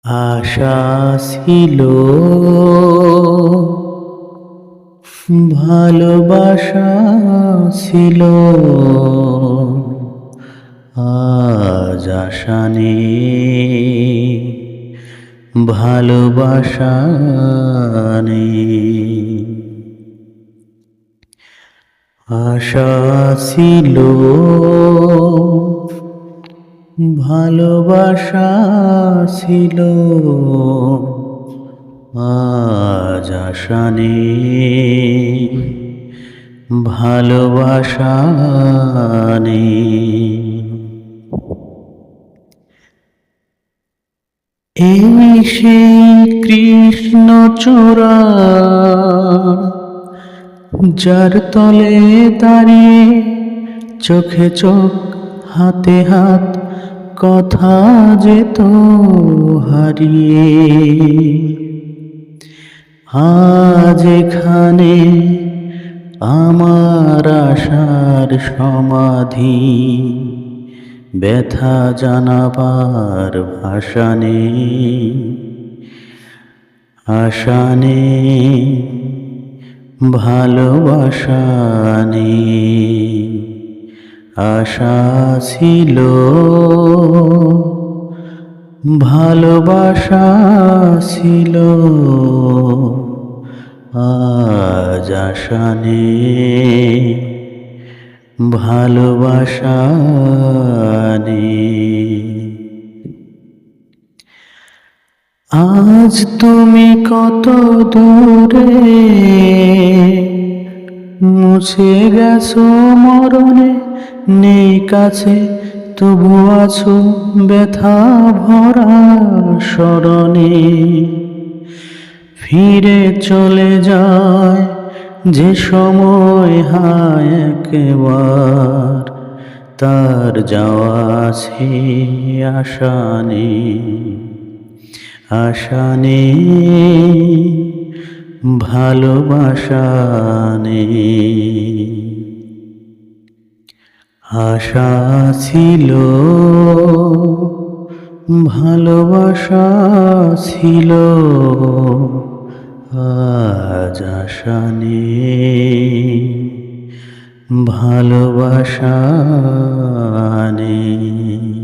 আশা ছিল, ভালোবাসা ছিল, আজ আশা নেই, ভালোবাসা নেই। আশা ছিল, ভালোবাসা ছিল, আজ আশা নেই, ভালোবাসা নেই। এই সেই কৃষ্ণচূড়া, যার তলে দাঁড়িয়ে চোখে চোখ হাতে হাত কথা যেত হারিয়ে। আজ এখানে আমার আশার সমাধি, ব্যথা জানাবার ভাষা নেই, আশা নেই, ভালোবাসা নেই। আশা ছিল, ভালোবাসা ছিল, আজ আশা নেই, ভালোবাসা নেই। আজ তুমি কত দূরে, মুছে গেছো মরণে, নেই কাছে তবু আছো ব্যথা ভরা স্মরণে। ফিরে চলে যায় যে সময় হায় একবার, তার যাওয়া আছে আশা নেই, আশা নেই, ভালোবাসা নেই। আশা ছিল, ভালোবাসা ছিল, আজ আশা নেই, ভালোবাসা নেই।